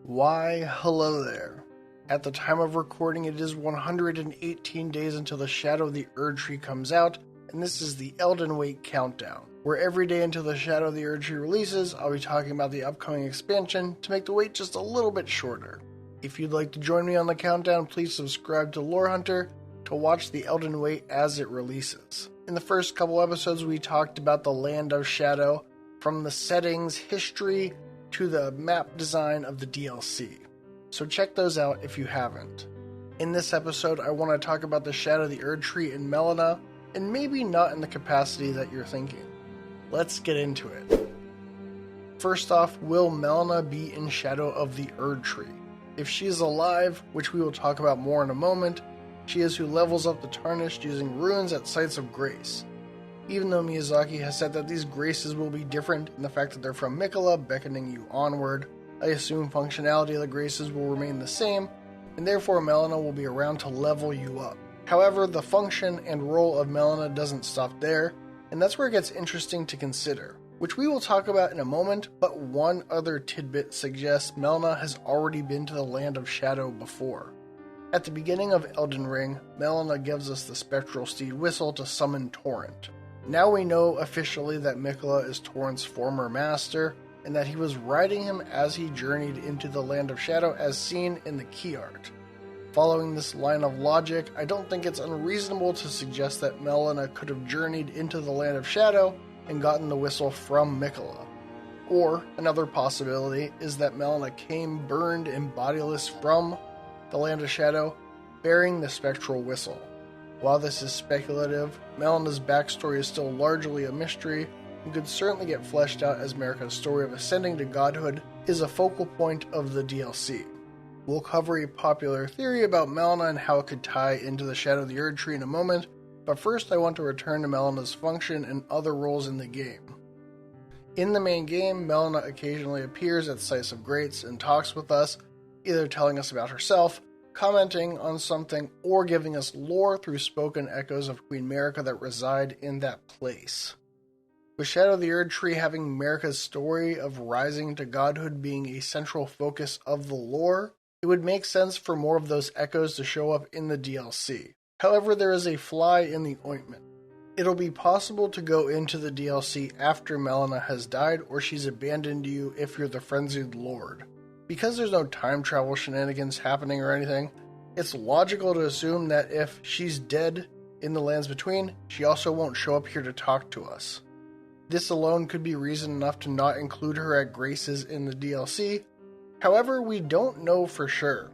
Why, hello there. At the time of recording, it is 118 days until the Shadow of the Erdtree comes out, and this is the Elden Wait countdown, where every day until the Shadow of the Erdtree releases, I'll be talking about the upcoming expansion to make the wait just a little bit shorter. If you'd like to join me on the countdown, please subscribe to Lore Hunter to watch the Elden Wait as it releases. In the first couple episodes, we talked about the Land of Shadow, from the settings, history, to the map design of the DLC. So check those out if you haven't. In this episode, I want to talk about the Shadow of the Erdtree in Melina, and maybe not in the capacity that you're thinking. Let's get into it. First off, will Melina be in Shadow of the Erdtree? If she is alive, which we will talk about more in a moment, she is who levels up the Tarnished using runes at sites of grace. Even though Miyazaki has said that these graces will be different in the fact that they're from Miquella, beckoning you onward, I assume functionality of the graces will remain the same, and therefore Melina will be around to level you up. However, the function and role of Melina doesn't stop there, and that's where it gets interesting to consider, which we will talk about in a moment, but one other tidbit suggests Melina has already been to the Land of Shadow before. At the beginning of Elden Ring, Melina gives us the spectral steed whistle to summon Torrent. Now we know officially that Miquella is Torrent's former master, and that he was riding him as he journeyed into the Land of Shadow as seen in the key art. Following this line of logic, I don't think it's unreasonable to suggest that Melina could have journeyed into the Land of Shadow and gotten the whistle from Miquella. Or, another possibility is that Melina came burned and bodiless from the Land of Shadow, bearing the spectral whistle. While this is speculative, Melina's backstory is still largely a mystery and could certainly get fleshed out as Marika's story of ascending to godhood is a focal point of the DLC. We'll cover a popular theory about Melina and how it could tie into the Shadow of the Erdtree in a moment, but first I want to return to Melina's function and other roles in the game. In the main game, Melina occasionally appears at sites of grace and talks with us, either telling us about herself, commenting on something, or giving us lore through spoken echoes of Queen Marika that reside in that place. With Shadow of the Erdtree having Marika's story of rising to godhood being a central focus of the lore, it would make sense for more of those echoes to show up in the DLC. However, there is a fly in the ointment. It'll be possible to go into the DLC after Melina has died or she's abandoned you if you're the Frenzied Lord. Because there's no time travel shenanigans happening or anything, it's logical to assume that if she's dead in the Lands Between, she also won't show up here to talk to us. This alone could be reason enough to not include her at graces in the DLC, however, we don't know for sure.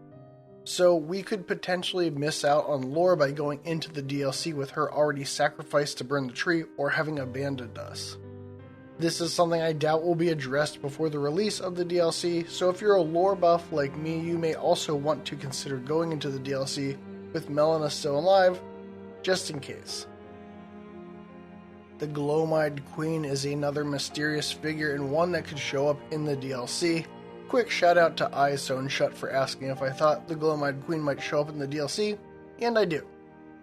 So we could potentially miss out on lore by going into the DLC with her already sacrificed to burn the tree or having abandoned us. This is something I doubt will be addressed before the release of the DLC, so if you're a lore buff like me, you may also want to consider going into the DLC with Melina still alive, just in case. The Gloam-Eyed Queen is another mysterious figure and one that could show up in the DLC. Quick shout out to Eyes Sewn Shut for asking if I thought the Gloam-Eyed Queen might show up in the DLC, and I do.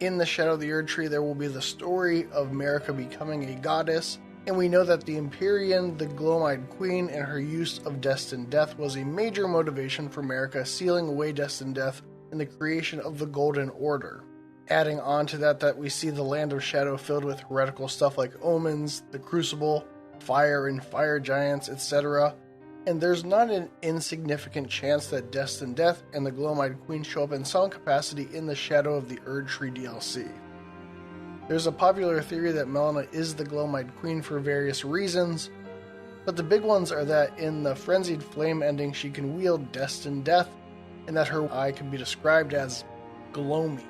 In the Shadow of the Erdtree, there will be the story of Marika becoming a goddess, and we know that the Empyrean, the Gloam-Eyed Queen, and her use of Destined Death was a major motivation for Marika sealing away Destined Death in the creation of the Golden Order. Adding on to that we see the Land of Shadow filled with heretical stuff like omens, the Crucible, fire and fire giants, etc. And there's not an insignificant chance that Destined Death and the Gloam-Eyed Queen show up in some capacity in the Shadow of the Erdtree DLC. There's a popular theory that Melina is the Gloam-Eyed Queen for various reasons, but the big ones are that in the Frenzied Flame ending she can wield Destined Death, and that her eye can be described as gloomy.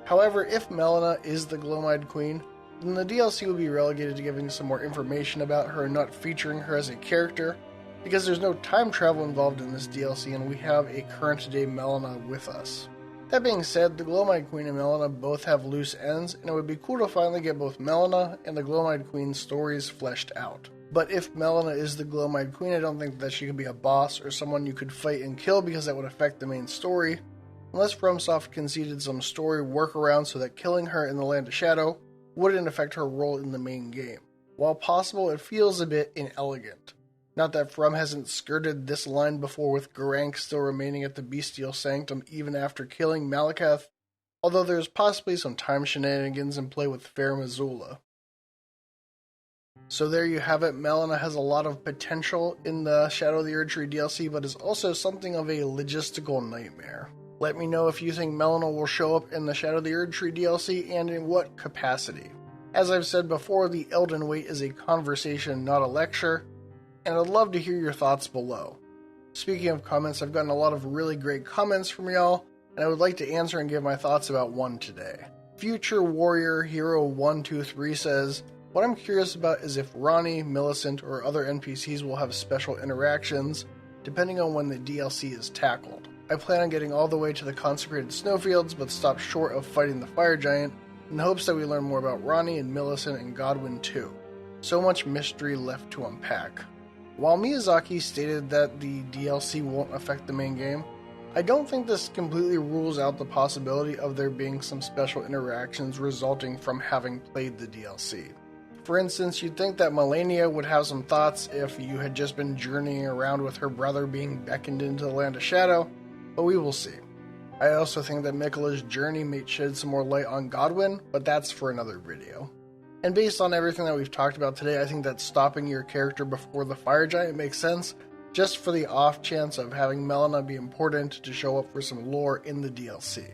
However, if Melina is the Gloam-Eyed Queen, then the DLC will be relegated to giving some more information about her and not featuring her as a character, because there's no time travel involved in this DLC and we have a current-day Melina with us. That being said, the Gloam-Eyed Queen and Melina both have loose ends, and it would be cool to finally get both Melina and the Gloam-Eyed Queen's stories fleshed out. But if Melina is the Gloam-Eyed Queen, I don't think that she could be a boss or someone you could fight and kill because that would affect the main story, unless FromSoft conceded some story workaround so that killing her in the Land of Shadow wouldn't affect her role in the main game. While possible, it feels a bit inelegant. Not that From hasn't skirted this line before with Geraint still remaining at the Bestial Sanctum even after killing Malekith, although there's possibly some time shenanigans in play with Fair Missoula. So there you have it. Melina has a lot of potential in the Shadow of the Erdtree DLC, but is also something of a logistical nightmare. Let me know if you think Melina will show up in the Shadow of the Erdtree DLC and in what capacity. As I've said before, the Elden Wait is a conversation, not a lecture, and I'd love to hear your thoughts below. Speaking of comments, I've gotten a lot of really great comments from y'all, and I would like to answer and give my thoughts about one today. Future Warrior Hero 123 says, "What I'm curious about is if Ranni, Millicent, or other NPCs will have special interactions, depending on when the DLC is tackled. I plan on getting all the way to the consecrated snowfields, but stop short of fighting the fire giant, in the hopes that we learn more about Ranni and Millicent and Godwyn too. So much mystery left to unpack." While Miyazaki stated that the DLC won't affect the main game, I don't think this completely rules out the possibility of there being some special interactions resulting from having played the DLC. For instance, you'd think that Melina would have some thoughts if you had just been journeying around with her brother being beckoned into the Land of Shadow, but we will see. I also think that Miquella's journey may shed some more light on Godwyn, but that's for another video. And based on everything that we've talked about today, I think that stopping your character before the fire giant makes sense, just for the off chance of having Melina be important to show up for some lore in the DLC.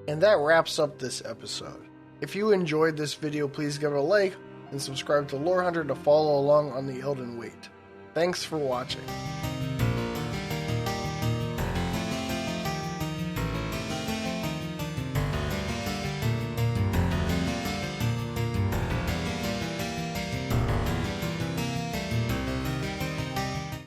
And that wraps up this episode. If you enjoyed this video, please give it a like, and subscribe to Lore Hunter to follow along on the Elden Wait. Thanks for watching.